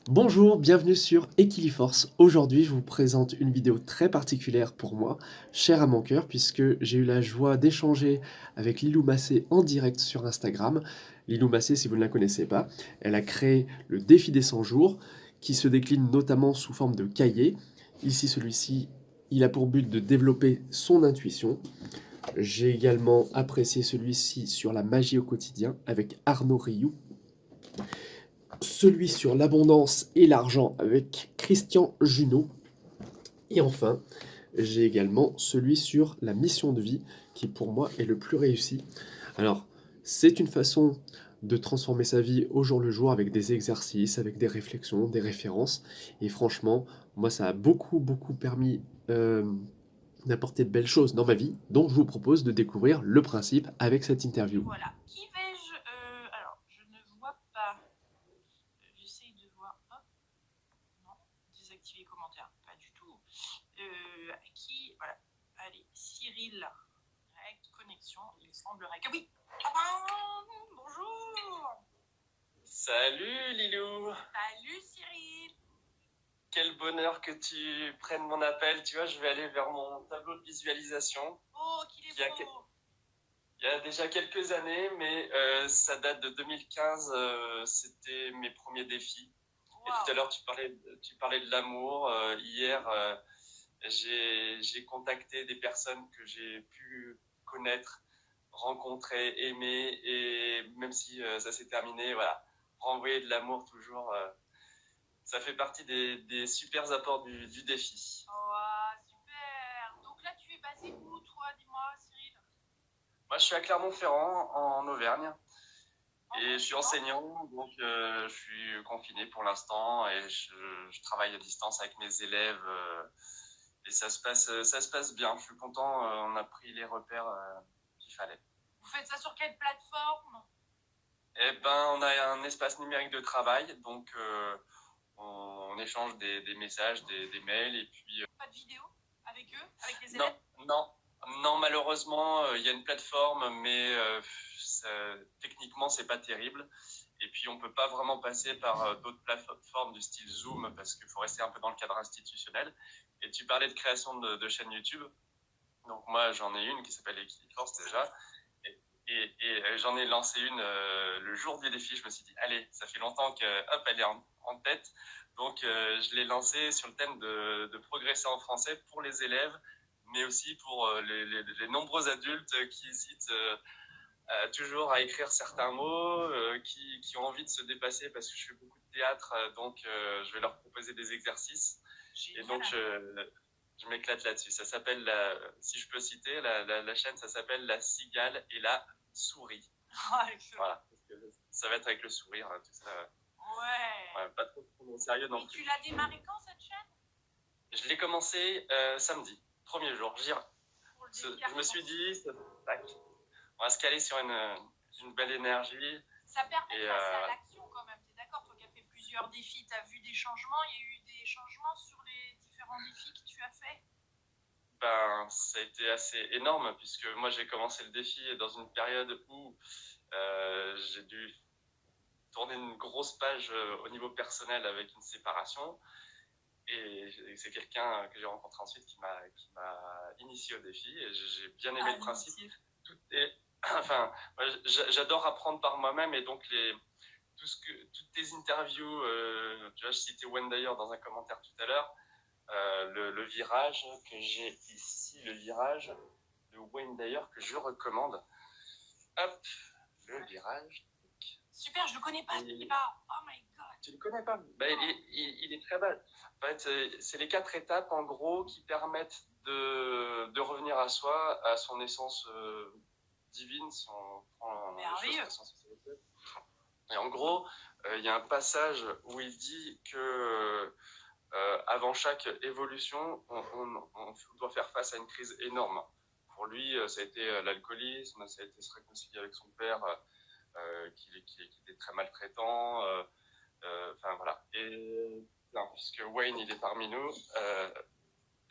Bonjour, bienvenue sur Equiliforce. Aujourd'hui, je vous présente une vidéo très particulière pour moi, chère à mon cœur, puisque j'ai eu la joie d'échanger avec Lilou Massé en direct sur Instagram. Lilou Massé, si vous ne la connaissez pas, elle a créé le défi des 100 jours, qui se décline notamment sous forme de cahier. Ici, celui-ci, il a pour but de développer son intuition. J'ai également apprécié celui-ci sur la magie au quotidien avec Arnaud Rioux, celui sur l'abondance et l'argent avec Christian Junot. Et enfin, j'ai également celui sur la mission de vie qui pour moi est le plus réussi. Alors, c'est une façon de transformer sa vie au jour le jour avec des exercices, avec des réflexions, des références. Et franchement, moi, ça a beaucoup permis d'apporter de belles choses dans ma vie. Donc, je vous propose de découvrir le principe avec cette interview. Voilà. Qui vais-je Alors, je ne vois pas. J'essaye de voir. Hop, non. Désactiver les commentaires. Pas du tout. Qui Voilà. Allez, Cyril. Direct, connexion. Il semblerait que oui. Ah ben, bonjour. Salut Lilou, Salut Cyril. quel bonheur que tu prennes mon appel. Tu vois, je vais aller vers mon tableau de visualisation Oh, qu'il est qui a, beau. il y a déjà quelques années, mais ça date de 2015. C'était mes premiers défis. Et tout à l'heure, tu parlais de l'amour. Hier, j'ai contacté des personnes que j'ai pu connaître, rencontrer, aimer, et même si ça s'est terminé, voilà, renvoyer de l'amour toujours. Ça fait partie des super apports du défi. Oh, super. Donc là, tu es basé où, toi? Dis-moi, Cyril. Moi, je suis à Clermont-Ferrand, en Auvergne, En et je suis confinement. enseignant, donc je suis confiné pour l'instant, et je travaille à distance avec mes élèves, et ça se passe bien. Je suis content, on a pris les repères qu'il fallait. Vous faites ça sur quelle plateforme? Eh ben, on a un espace numérique de travail, donc on échange des messages, des mails, et puis Pas de vidéo avec eux, avec les non, élèves? non, non, malheureusement, il y a une plateforme, mais techniquement, c'est pas terrible. Et puis, on peut pas vraiment passer par d'autres plateformes du style Zoom parce qu'il faut rester un peu dans le cadre institutionnel. Et tu parlais de création de chaînes YouTube. Donc, moi, j'en ai une qui s'appelle Equiliforce déjà. Et j'en ai lancé une le jour du défi. Je me suis dit, allez, ça fait longtemps que, hop, elle est en tête. Donc, je l'ai lancée sur le thème de progresser en français pour les élèves, mais aussi pour les nombreux adultes qui hésitent toujours à écrire certains mots, qui ont envie de se dépasser parce que je fais beaucoup de théâtre, donc je vais leur proposer des exercices. Génial. Et donc, je m'éclate là-dessus. Ça s'appelle, si je peux citer, la chaîne, ça s'appelle La Cigale et la Souris. Ah, Voilà. Ça va être avec le sourire, tout ça. Ouais. Ouais, pas trop au sérieux non Et plus. tu l'as démarré quand, cette chaîne? Je l'ai commencé samedi, premier jour. Je me suis dit, tac, on va se caler sur une belle énergie. Ça permet Et de passer à l'action quand même. T'es d'accord? Toi qui as fait plusieurs défis, t'as vu des changements? Il y a eu des changements sur les différents défis que tu as fait? ben, ça a été assez énorme puisque moi j'ai commencé le défi dans une période où j'ai dû tourner une grosse page au niveau personnel avec une séparation. Et c'est quelqu'un que j'ai rencontré ensuite qui m'a initié au défi, et j'ai bien aimé le principe. Tout est, enfin, j'adore apprendre par moi-même, et donc toutes tes interviews, tu vois, je citais Wayne d'ailleurs dans un commentaire tout à l'heure, le virage que j'ai ici, le virage de Wayne d'ailleurs que je recommande. Hop, le virage. Super, je le connais pas, je connais pas. Oh my god. Tu le connais pas? Ben, il est très bas. En fait, c'est les 4 étapes en gros qui permettent de revenir à soi, à son essence divine, si on prend les choses de sens spirituel. Et en gros, il y a un passage où il dit que avant chaque évolution, on doit faire face à une crise énorme. Pour lui, ça a été l'alcoolisme, ça a été se réconcilier avec son père qui était très maltraitant. Enfin voilà. Et non, puisque Wayne il est parmi nous,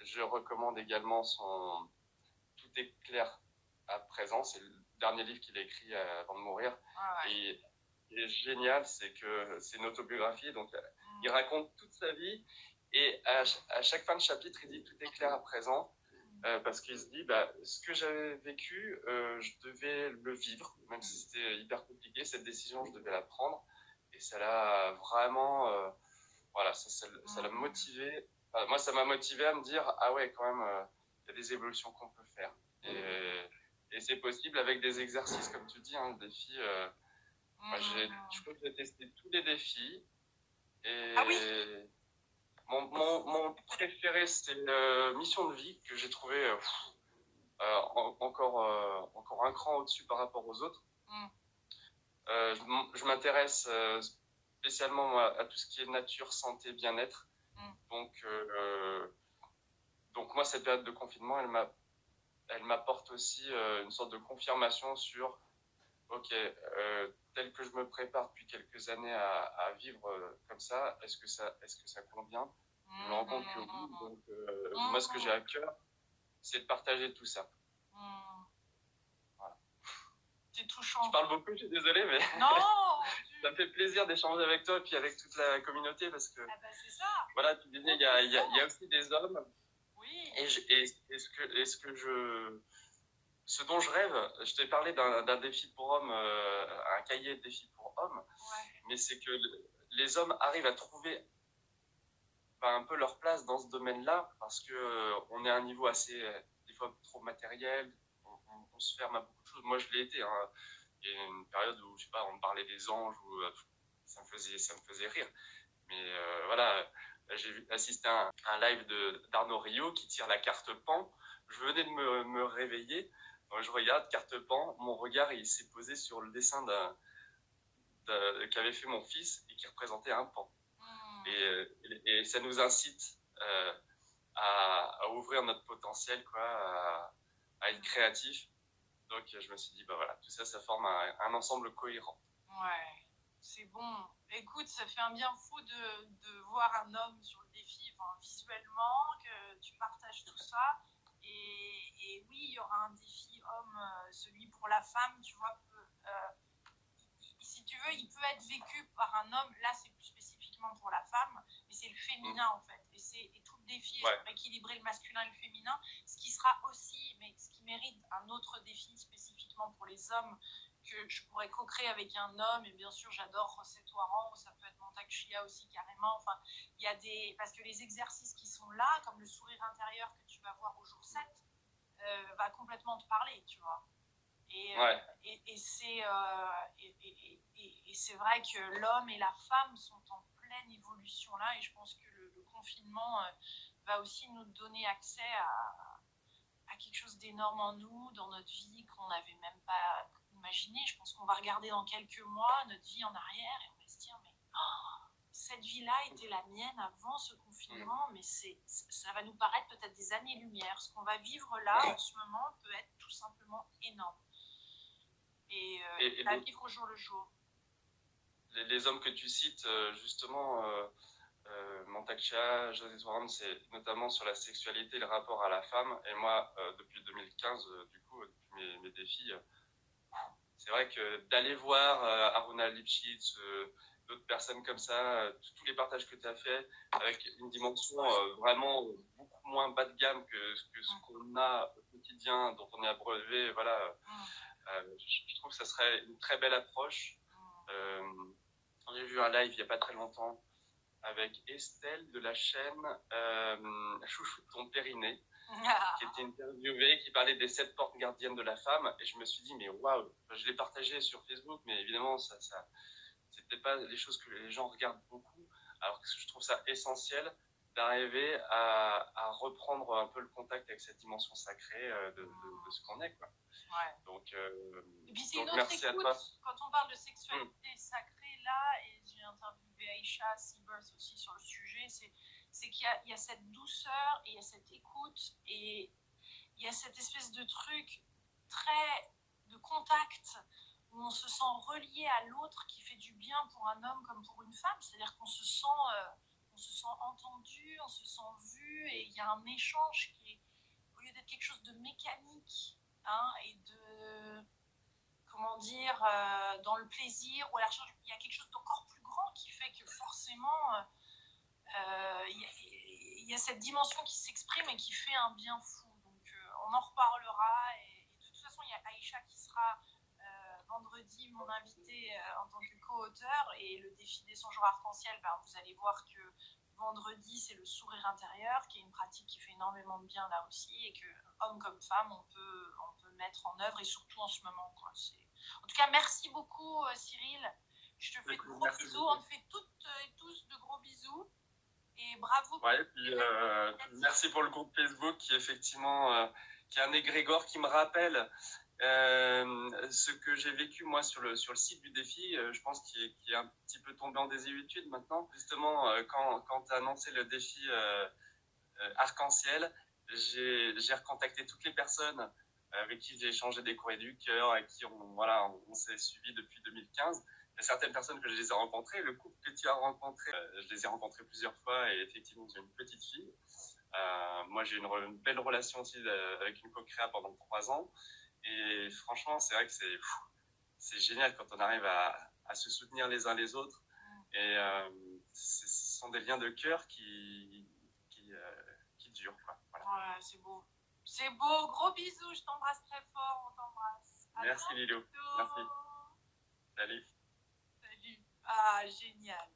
je recommande également son Tout est clair à présent. C'est le dernier livre qu'il a écrit avant de mourir. Ah ouais. Et ce qui est génial, c'est que c'est une autobiographie, donc Il raconte toute sa vie et à chaque fin de chapitre, il dit tout est clair à présent. Parce qu'il se dit, ce que j'avais vécu, je devais le vivre, même si c'était hyper compliqué, cette décision, je devais la prendre. Et ça l'a vraiment, voilà, ça l'a motivé. Enfin, moi, ça m'a motivé à me dire, ah ouais, quand même, il y a des évolutions qu'on peut faire. Et c'est possible avec des exercices, comme tu dis, hein, le défi. Moi, je crois que j'ai testé tous les défis. Et Ah oui. Mon préféré, c'est Mission de vie, que j'ai trouvé encore un cran au-dessus par rapport aux autres. Je m'intéresse spécialement moi, à tout ce qui est nature, santé, bien-être. Donc moi, cette période de confinement, elle m'apporte aussi une sorte de confirmation sur, ok, tel que je me prépare depuis quelques années à vivre comme ça, est-ce que ça convient? Je me rends compte que oui. Donc moi, ce que j'ai à cœur, c'est de partager tout ça. Voilà. C'est touchant. Je parle beaucoup, je suis désolé, mais non ça me fait plaisir d'échanger avec toi et puis avec toute la communauté parce que c'est ça. Voilà, tu disais, il y a aussi des hommes. Oui. Et ce dont je rêve, je t'ai parlé d'un défi pour hommes, un cahier de défis pour hommes, mais c'est que les hommes arrivent à trouver un peu leur place dans ce domaine-là parce qu'on est à un niveau assez, des fois, trop matériel, on se ferme à beaucoup de choses. Moi, je l'ai été. Hein. Il y a une période où, je sais pas, on me parlait des anges, où, ça me faisait rire. Mais voilà, j'ai assisté à un live d'Arnaud Rio qui tire la carte Pan. Je venais de me réveiller. Donc, je regarde carte Pan. Mon regard il s'est posé sur le dessin qu'avait fait mon fils et qui représentait un pan. Et ça nous incite à ouvrir notre potentiel, quoi, à être créatif. Donc je me suis dit, voilà, tout ça, ça forme un ensemble cohérent. Ouais, c'est bon. Écoute, ça fait un bien fou de voir un homme sur le défi, visuellement, que tu partages tout ça. Et oui, il y aura un défi homme, celui pour la femme, tu vois. Si tu veux, il peut être vécu par un homme. Là, c'est plus spécifiquement pour la femme, mais c'est le féminin en fait. Et tout le défi est pour équilibrer le masculin et le féminin, ce qui sera aussi, mais ce qui mérite un autre défi spécifiquement pour les hommes que je pourrais co-créer avec un homme. Et bien sûr, j'adore José Touaran, ça peut être Montague Chia aussi carrément. Enfin, il y a parce que les exercices qui sont là, comme le sourire intérieur que tu vas voir au jour 7, va complètement te parler, tu vois. Et c'est vrai que l'homme et la femme sont en pleine évolution là, et je pense que le confinement va aussi nous donner accès à quelque chose d'énorme en nous, dans notre vie, qu'on n'avait même pas imaginé. Je pense qu'on va regarder dans quelques mois notre vie en arrière et on va se dire, mais cette vie-là était la mienne avant ce confinement, mais ça va nous paraître peut-être des années-lumière. Ce qu'on va vivre là en ce moment peut être tout simplement énorme. Et à vivre au jour le jour. Les hommes que tu cites, justement, Montague Chia, José Touaran, c'est notamment sur la sexualité, le rapport à la femme. Et moi, depuis 2015, du coup, depuis mes défis, c'est vrai que d'aller voir Aruna Lipschitz, d'autres personnes comme ça, tous les partages que tu as fait, avec une dimension vraiment beaucoup moins bas de gamme que ce qu'on a au quotidien, dont on est abreuvé, voilà. Je trouve que ça serait une très belle approche. J'ai vu un live il n'y a pas très longtemps avec Estelle de la chaîne Chouchoute ton périnée, qui était interviewée, qui parlait des 7 portes gardiennes de la femme. Et je me suis dit, mais waouh, je l'ai partagé sur Facebook, mais évidemment, c'est peut-être pas les choses que les gens regardent beaucoup. Alors que je trouve ça essentiel d'arriver à reprendre un peu le contact avec cette dimension sacrée de ce qu'on est, quoi. Donc, et puis c'est une autre écoute quand on parle de sexualité sacrée là, et j'ai interviewé Aïcha Seabirth aussi sur le sujet, c'est qu'il y a cette douceur et il y a cette écoute et il y a cette espèce de truc très de contact où on se sent relié à l'autre, qui fait du bien pour un homme comme pour une femme. C'est-à-dire qu'on se sent entendu, on se sent vu, et il y a un échange qui est, au lieu d'être quelque chose de mécanique, hein, et de, comment dire, dans le plaisir ou à la recherche, il y a quelque chose d'encore plus grand qui fait que forcément y a cette dimension qui s'exprime et qui fait un bien fou. Donc on en reparlera. Et de toute façon, il y a Aïcha qui sera vendredi mon invité en tant que co-auteur. Et le défi des 100 jours arc-en-ciel, ben, vous allez voir que vendredi, c'est le sourire intérieur, qui est une pratique qui fait énormément de bien là aussi. Et que, homme comme femme, on peut mettre en œuvre, et surtout en ce moment, quoi. En tout cas, merci beaucoup Cyril. Je te fais de gros bisous. On te fait toutes et tous de gros bisous. Et bravo. Ouais, puis, merci pour le groupe Facebook qui effectivement qui est un égrégore qui me rappelle ce que j'ai vécu moi sur le site du défi. Je pense qu'il est un petit peu tombé en désuétude maintenant. Justement, quand tu as annoncé le défi arc-en-ciel, j'ai recontacté toutes les personnes avec qui j'ai échangé des courriers du cœur, avec qui on s'est suivi depuis 2015. Il y a certaines personnes que je les ai rencontrées. Le couple que tu as rencontré, je les ai rencontrés plusieurs fois, et effectivement, j'ai une petite fille. Moi, j'ai une belle relation aussi avec une co-créa pendant 3 ans. Et franchement, c'est vrai que c'est génial quand on arrive à se soutenir les uns les autres. Et ce sont des liens de cœur qui durent, quoi. Voilà. Ouais, c'est beau. C'est beau. Gros bisous. Je t'embrasse très fort. On t'embrasse. Merci Lilou. Merci. Salut. Salut. Ah, génial.